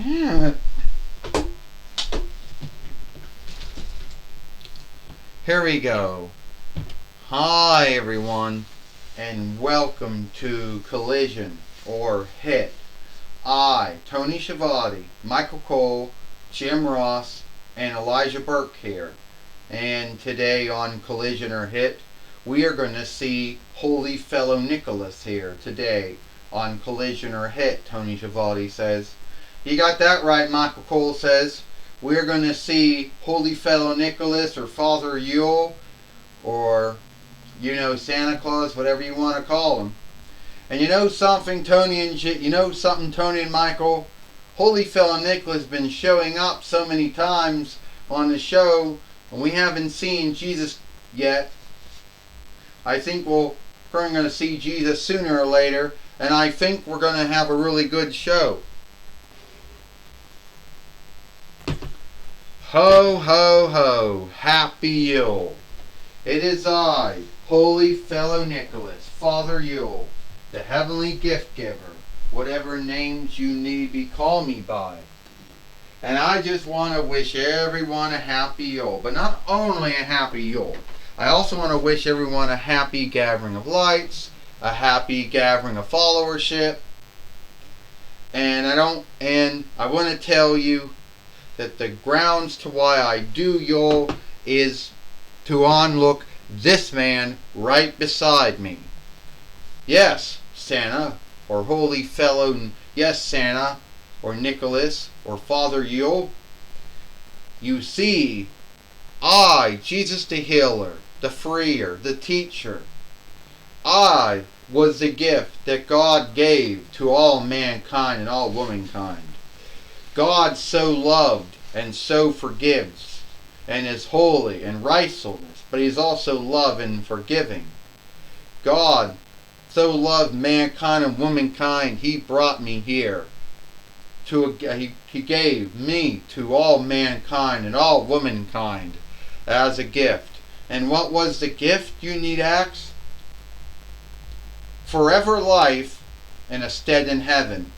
Yeah. Here we go. Hi everyone, and welcome to Collision or Hit. Tony Schiavone, Michael Cole, Jim Ross, and Elijah Burke here. And today on Collision or Hit, we are going to see Holy Fellow Nicholas here today on Collision or Hit, Tony Schiavone says. You got that right, Michael Cole says. We're going to see Holy Fellow Nicholas or Father Yule or, Santa Claus, whatever you want to call him. And you know something, Tony and Michael? Holy Fellow Nicholas has been showing up so many times on the show, and we haven't seen Jesus yet. I think we're going to see Jesus sooner or later, and I think we're going to have a really good show. Ho, ho, ho, happy Yule. It is I, Holy Fellow Nicholas, Father Yule, the heavenly gift giver, whatever names you need be call me by. And I just want to wish everyone a happy Yule, but not only a happy Yule. I also want to wish everyone a happy gathering of lights, a happy gathering of followership, and I want to tell you that the grounds to why I do Yule is to onlook this man right beside me. Yes, Santa, or Holy Fellow, yes, Santa, or Nicholas, or Father Yule. You see, I, Jesus the healer, the freer, the teacher, I was the gift that God gave to all mankind and all womankind. God so loved and so forgives and is holy and righteousness, but He's also love and forgiving. God so loved mankind and womankind, He brought me here. He gave me to all mankind and all womankind as a gift. And what was the gift, you need ask? Forever life and a stead in heaven.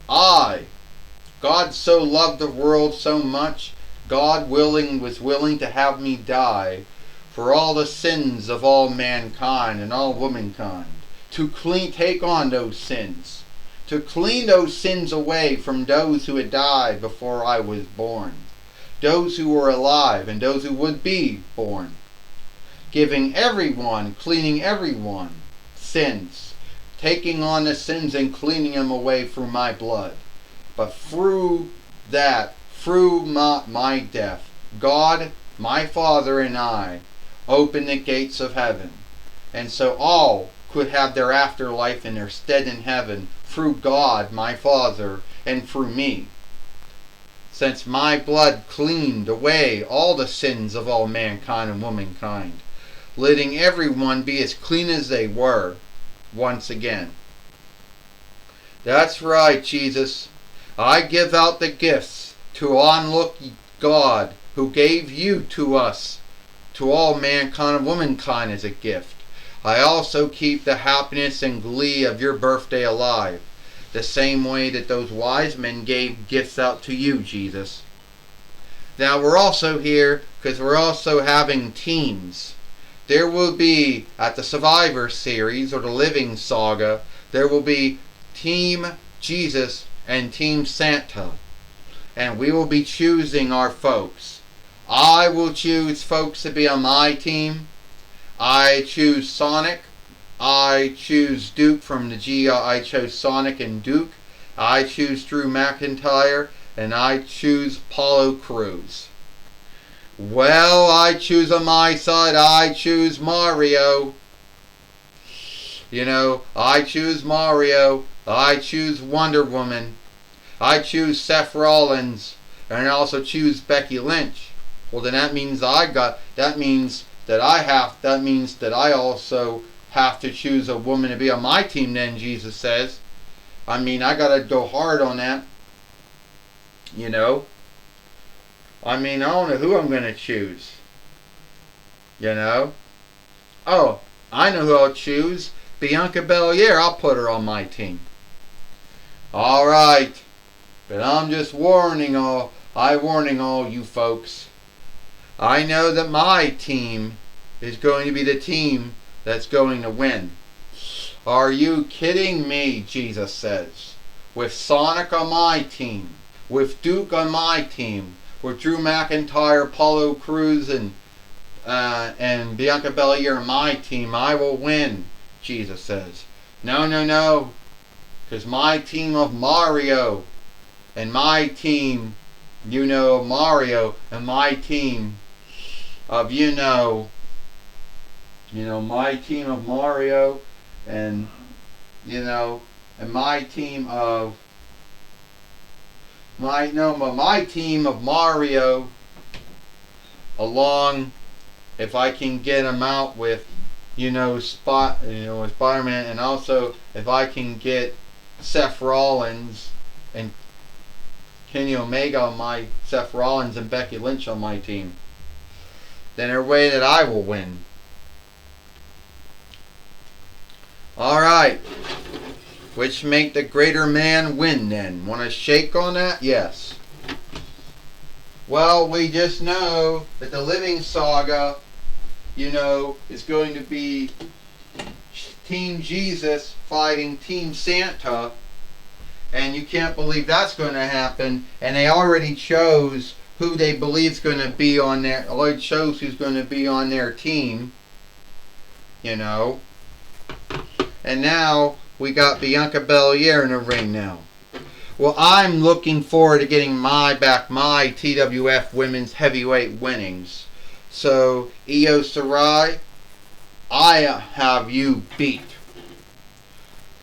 God so loved the world so much, God was willing to have me die for all the sins of all mankind and all womankind, to take on those sins, to clean those sins away from those who had died before I was born, those who were alive and those who would be born, cleaning everyone sins, taking on the sins and cleaning them away through my blood. But through my death, God, my Father, and I opened the gates of heaven. And so all could have their afterlife and their stead in heaven through God, my Father, and through me. Since my blood cleaned away all the sins of all mankind and womankind, letting everyone be as clean as they were once again. That's right, Jesus. I give out the gifts to onlook God who gave you to us, to all mankind and womankind as a gift. I also keep the happiness and glee of your birthday alive, the same way that those wise men gave gifts out to you, Jesus. Now we're also here because we're also having teams. There will be, at the Survivor Series or the Living Saga, there will be Team Jesus and Team Santa. And we will be choosing our folks. I will choose folks to be on my team. I choose Sonic. I choose Duke from the I chose Sonic and Duke. I choose Drew McIntyre. And I choose Apollo Crews. Well, I choose on my side. I choose Mario. I choose Mario. I choose Wonder Woman. I choose Seth Rollins. And I also choose Becky Lynch. Well, then that means that I also have to choose a woman to be on my team then, Jesus says. I gotta go hard on that. I don't know who I'm gonna choose. Oh, I know who I'll choose. Bianca Belair, I'll put her on my team. Alright. But I'm just warning all you folks. I know that my team is going to be the team that's going to win. Are you kidding me, Jesus says. With Sonic on my team, with Duke on my team, with Drew McIntyre, Apollo Crews, and Bianca Belair on my team, I will win, Jesus says. No, no, no. Because my team of Mario, and my team, Mario, and my team of, my team of Mario, and, and my team of, my team of Mario, along, if I can get him out with, Spider-Man, and also if I can get Seth Rollins and Kenny Omega on Seth Rollins and Becky Lynch on my team, then there's a way that I will win. Alright. Which make the greater man win then? Want to shake on that? Yes. Well, we just know that the Living Saga, is going to be Team Jesus fighting Team Santa. And you can't believe that's going to happen. And they already chose who they believe is going to be on their, already chose who's going to be on their team. And now we got Bianca Belair in the ring now. Well, I'm looking forward to getting my TWF Women's Heavyweight winnings. So, Io Shirai, I have you beat.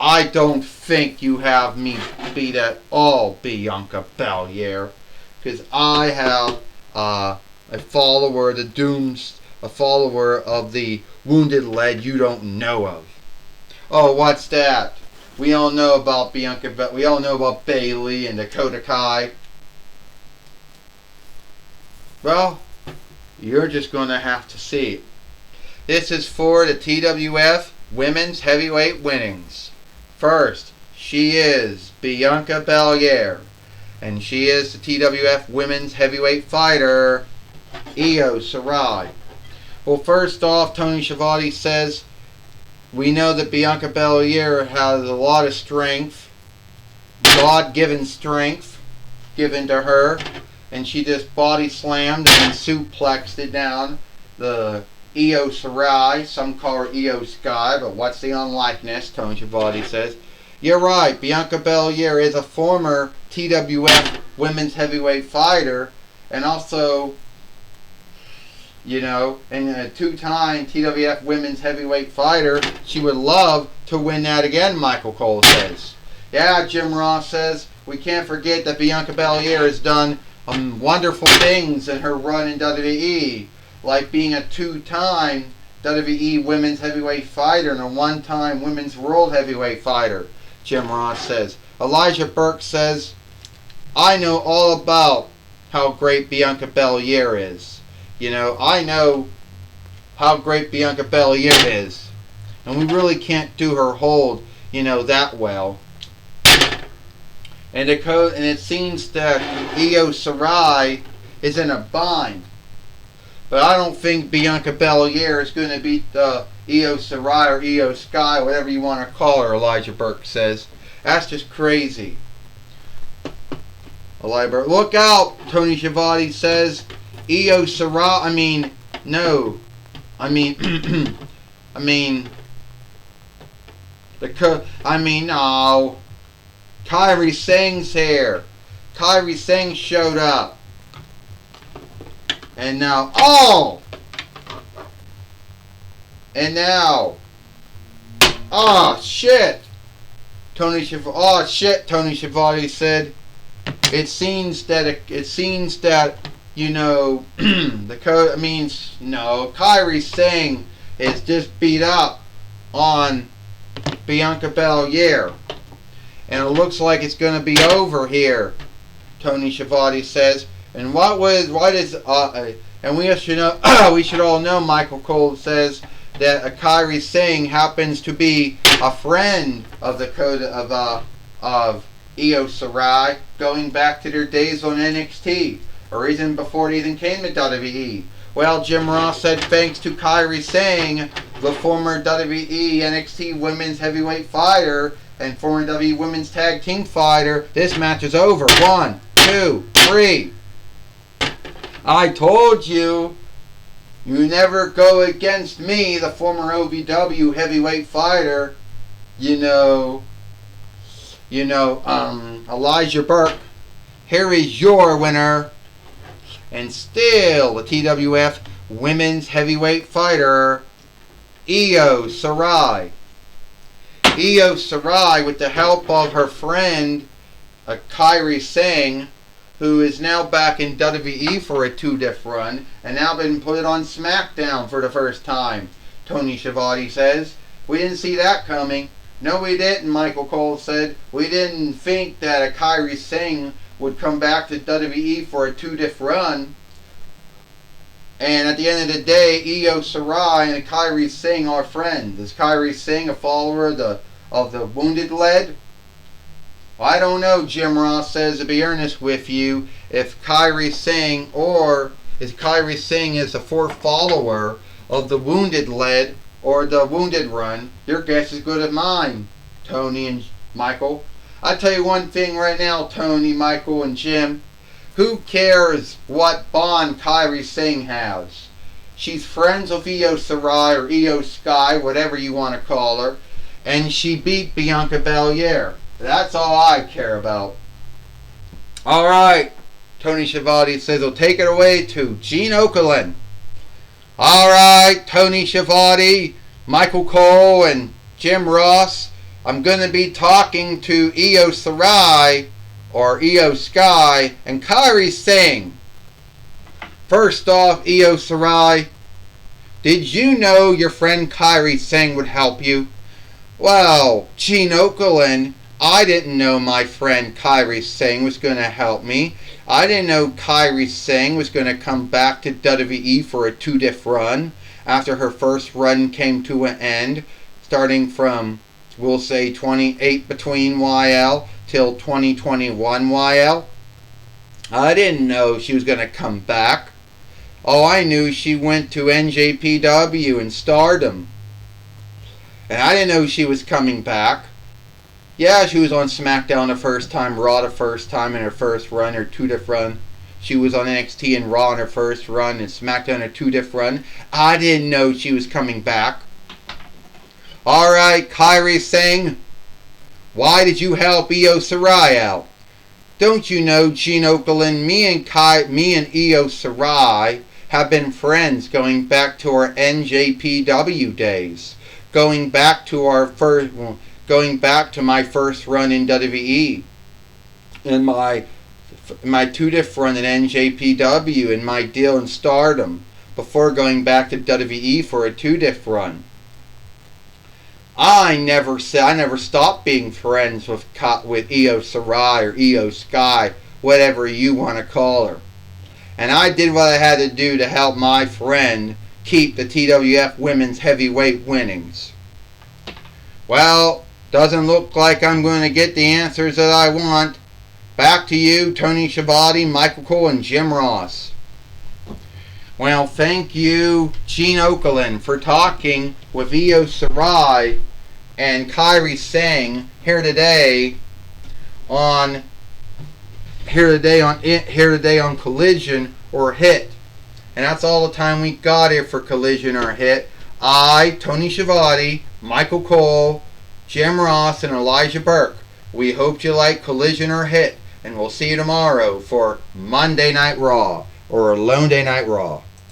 I don't think you have me beat at all, Bianca Belair. Because I have a follower of the Wounded Lead you don't know of. Oh, what's that? We all know about Bianca, but we all know about Bayley and Dakota Kai. Well, you're just going to have to see it. This is for the TWF Women's Heavyweight winnings. First, she is Bianca Belair. And she is the TWF Women's Heavyweight fighter, Io Shirai. Well, first off, Tony Schiavone says, we know that Bianca Belair has a lot of strength, God-given strength given to her, and she just body slammed and suplexed it down the Io Shirai. Some call her Io Sky, but what's the unlikeness? Tony Schiavone says. You're right, Bianca Belair is a former TWF Women's Heavyweight fighter, and also, and a two-time TWF Women's Heavyweight fighter. She would love to win that again, Michael Cole says. Yeah, Jim Ross says, we can't forget that Bianca Belair has done wonderful things in her run in WWE, like being a two-time WWE Women's Heavyweight fighter and a one-time Women's World Heavyweight fighter, Jim Ross says. Elijah Burke says, I know all about how great Bianca Belair is. I know how great Bianca Belair is. And we really can't do her hold, that well. And it seems that Io Shirai is in a bind. But I don't think Bianca Belair is going to beat Io Shirai or Io Sky, whatever you want to call her, Elijah Burke says. That's just crazy. Elijah Burke, look out, Tony Schiavone says. Io Shirai, no. Kairi Singh's here. Kairi Singh showed up. And now, shit. Tony Schiavone said, it seems that Kairi Singh is just beat up on Bianca Belair. And it looks like it's going to be over here, Tony Schiavone says. And we should know, we should all know, Michael Cole says, that Kairi Singh happens to be a friend of Io Shirai, going back to their days on NXT, or even before they even came to WWE. Well, Jim Ross said thanks to Kairi Sane, the former WWE NXT Women's Heavyweight Fighter and former WWE Women's Tag Team Fighter, this match is over. 1, 2, 3. I told you, you never go against me, the former OVW Heavyweight Fighter. Elijah Burke. Here is your winner, and still the TWF Women's Heavyweight Fighter, Io Shirai. Io Shirai, with the help of her friend Kairi Sane, who is now back in WWE for a 2-diff run, and now been put on SmackDown for the first time. Tony Schiavone says, we didn't see that coming. No, we didn't, Michael Cole said. We didn't think that a Kairi Sane would come back to WWE for a 2-diff run. And at the end of the day, Io Shirai and Kairi Sane are friends. Is Kairi Sane a follower of the Wounded Lead? I don't know, Jim Ross says, to be earnest with you, if Kairi Sane is a fourth follower of the Wounded Lead or the Wounded Run. Your guess is good as mine, Tony and Michael. I tell you one thing right now, Tony, Michael, and Jim. Who cares what bond Kairi Sane has? She's friends with Io Shirai or Io Sky, whatever you want to call her, and she beat Bianca Belair. That's all I care about. Alright, Tony Schiavone says he'll take it away to Gene Okerlund. Alright, Tony Schiavone, Michael Cole, and Jim Ross. I'm going to be talking to Io Shirai, or Io Sky, and Kairi Sane. First off, Io Shirai, did you know your friend Kairi Sane would help you? Well, Gene Okerlund, I didn't know my friend Kairi Sane was going to help me. I didn't know Kairi Sane was going to come back to WWE for a 2-diff run after her first run came to an end, starting from, we'll say, 28 between YL till 2021 YL. I didn't know she was going to come back. Oh, I knew she went to NJPW and Stardom. And I didn't know she was coming back. Yeah, she was on SmackDown the first time, Raw the first time in her first run, her 2-diff run. She was on NXT and Raw in her first run, and SmackDown her 2-diff run. I didn't know she was coming back. Alright, Kairi Sane, why did you help Io Shirai out? Don't you know, Gene Okerlund, me and Io Shirai have been friends going back to our NJPW days. Going back to my first run in WWE, and my 2-diff run in NJPW, and my deal in Stardom, before going back to WWE for a 2-diff run. I never stopped being friends with Io Shirai or Io Sky, whatever you want to call her. And I did what I had to do to help my friend keep the TWF Women's Heavyweight winnings. Well, doesn't look like I'm going to get the answers that I want. Back to you, Tony Schiavone, Michael Cole, and Jim Ross. Well, thank you, Gene Okerlund, for talking with Io Shirai and Kairi Sane here today on Collision or Hit. And that's all the time we got here for Collision or Hit. I, Tony Schiavone, Michael Cole, Jim Ross, and Elijah Burke. We hope you like Collision or Hit, and we'll see you tomorrow for Monday Night Raw, or Lone Day Night Raw.